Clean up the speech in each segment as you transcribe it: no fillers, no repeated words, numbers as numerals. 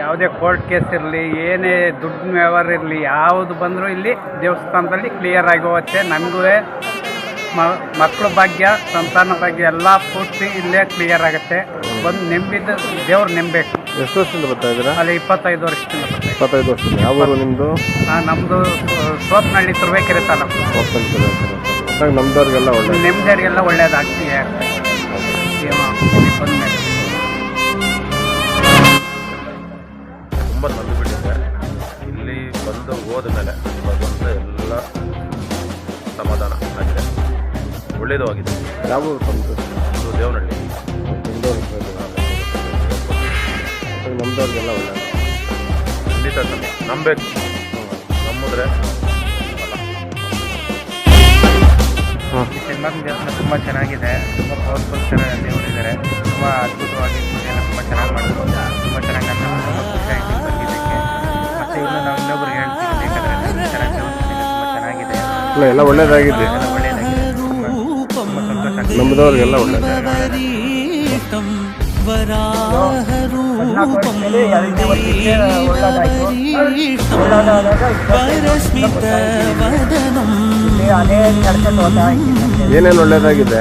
ಯಾವುದೇ court case ಇರಲಿ, ಏನೇ ದುಡ್ಡಿನ ವ್ಯವಹಾರ ಇರಲಿ, ಯಾವುದು ಬಂದರೂ ಇಲ್ಲಿ ದೇವಸ್ಥಾನದಲ್ಲಿ ಕ್ಲಿಯರ್ ಆಗಿ ಹೋಗುತ್ತೆ. ನಮಗೂ ಮಕ್ಕಳ ಭಾಗ್ಯ, ಸಂತಾನ ಭಾಗ್ಯ ಎಲ್ಲ ಪೂರ್ತಿ ಇಲ್ಲೇ ಕ್ಲಿಯರ್ ಆಗುತ್ತೆ. ಬಂದು ನೆಂಬಿದ್ದು ದೇವ್ರು ನೆಂಬೇಕು. ಎಷ್ಟು ವರ್ಷದಿಂದ ಬರ್ತಾ ಇದ್ದೀರಾ? ಅಲ್ಲಿ 25 ವರ್ಷದಿಂದ ಬರ್ತಾ 25 ವರ್ಷದಿಂದ. ಯಾವ ಊರು ನಿಮ್ಮದು? ನಮ್ಮದು ಸೋಪನಹಳ್ಳಿ, ತುರುವೇಕೆರೆ ತಾಲೂಕು. ನಮ್ದವ್ರಿಗೆಲ್ಲ ಒಳ್ಳೆ ನೆಮ್ಮದಿಯರಿಗೆಲ್ಲ ಒಳ್ಳೇದಾಗ್ತಿದೆ. ತುಂಬ ನಂಬಿಬಿಟ್ಟಿದೆ. ಇಲ್ಲಿ ಬಂದು ಹೋದ ಮೇಲೆ ಬಂದು ಎಲ್ಲ ಸಮಾಧಾನ ಆಗಿದೆ, ಒಳ್ಳೆಯದು ಆಗಿದೆ. ಯಾವ ಊರು ಬಂದು? ಇದು ದೇವನಹಳ್ಳಿ. ನಮ್ದವ್ರಿಗೆಲ್ಲ ಒಳ್ಳೆ ಖಂಡಿತ ನಂಬೇಕು. ನಂಬಿದ್ರೆ ಚೆನ್ನಮ್ಮ ದೇವಸ್ಥಾನ ತುಂಬ ಚೆನ್ನಾಗಿದೆ. ತುಂಬ ಪವರ್ಫುಲ್ ದೇವರಿದ್ದಾರೆ. ತುಂಬ ಅದ್ಭುತವಾಗಿ ಪೂಜೆಯನ್ನು ತುಂಬ ಚೆನ್ನಾಗಿ ಮಾಡಿದ್ರು. ತುಂಬ ಚೆನ್ನಾಗಿ ನನ್ನ ತುಂಬ ಖುಷಿ ಆಯಿತು ಬಂದಿದ್ದಕ್ಕೆ. ಮತ್ತು ಇನ್ನು ನಾವು ಇನ್ನೊಬ್ರಿಗೆ ಹೇಳ್ತೀವಿ, ಬೇಕಾದರೆ ಚೆನ್ನಾಗಿ ತುಂಬ ಚೆನ್ನಾಗಿದೆ, ಎಲ್ಲ ಒಳ್ಳೇದಾಗಿದೆ. ಎಲ್ಲ ಒಳ್ಳೆಯದಾಗಿದೆ. ತುಂಬ ಸಂತೋಷ ಆಗಿದೆ. ನಮ್ಮದವ್ರಿಗೆಲ್ಲ ಒಳ್ಳೇದಾಗಿದೆ. ಏನೇನು ಒಳ್ಳೇದಾಗಿದೆ?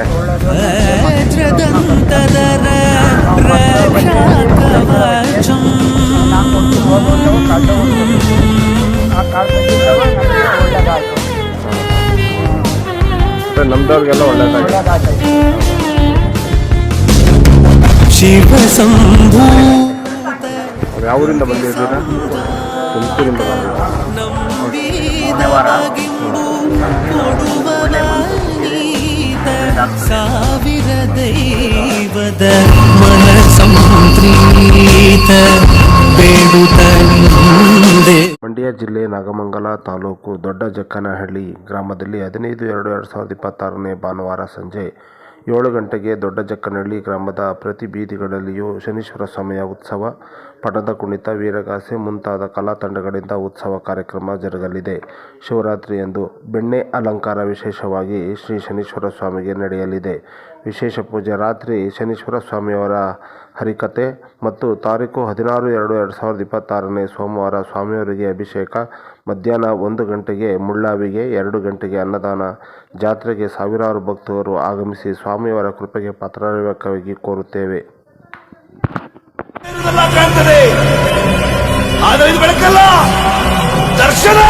ನಮ್ದವ್ರಿಗೆಲ್ಲ ಒಳ್ಳೇದಾಗಿದೆ. ಶಿವ ಶಂಭು. ಯಾವ ಊರಿಂದ ಬಂದಿದ್ದೀರಾ? ತುಮಕೂರಿಂದ ಸಾವಿರ ದೈವದ ಮನ ಸಂಪ್ರೀತ ಬೇಡುತ್ತಲಿಂದೆ. ಮಂಡ್ಯ ಜಿಲ್ಲೆ ನಾಗಮಂಗಲ ತಾಲೂಕು ದೊಡ್ಡಜಕ್ಕನಹಳ್ಳಿ ಗ್ರಾಮದಲ್ಲಿ 15/2/2026 ಭಾನುವಾರ ಸಂಜೆ 7 ಗಂಟೆಗೆ ದೊಡ್ಡಜಕ್ಕನಹಳ್ಳಿ ಗ್ರಾಮದ ಪ್ರತಿ ಬೀದಿಗಳಲ್ಲಿಯೂ ಶನೀಶ್ವರ ಸ್ವಾಮಿಯ ಉತ್ಸವ, ಪಟದ ಕುಣಿತ, ವೀರಗಾಸೆ ಮುಂತಾದ ಕಲಾ ತಂಡಗಳಿಂದ ಉತ್ಸವ ಕಾರ್ಯಕ್ರಮ ಜರುಗಲಿದೆ. ಶಿವರಾತ್ರಿಯಂದು ಬೆಣ್ಣೆ ಅಲಂಕಾರ ವಿಶೇಷವಾಗಿ ಶ್ರೀ ಶನೀಶ್ವರ ಸ್ವಾಮಿಗೆ ನಡೆಯಲಿದೆ. ವಿಶೇಷ ಪೂಜೆ ರಾತ್ರಿ ಶನೀಶ್ವರ ಸ್ವಾಮಿಯವರ ಹರಿಕತೆ ಮತ್ತು ತಾರೀಕು 16/2/2026 ಸೋಮವಾರ ಸ್ವಾಮಿಯವರಿಗೆ ಅಭಿಷೇಕ, ಮಧ್ಯಾಹ್ನ 1 ಗಂಟೆಗೆ ಮುಳ್ಳಾವಿಗೆ, 2 ಗಂಟೆಗೆ ಅನ್ನದಾನ. ಜಾತ್ರೆಗೆ ಸಾವಿರಾರು ಭಕ್ತರು ಆಗಮಿಸಿ ಸ್ವಾಮಿಯವರ ಕೃಪೆಗೆ ಪಾತ್ರರಾಗಬೇಕಾಗಿ ಕೋರುತ್ತೇವೆ. ದರ್ಶನ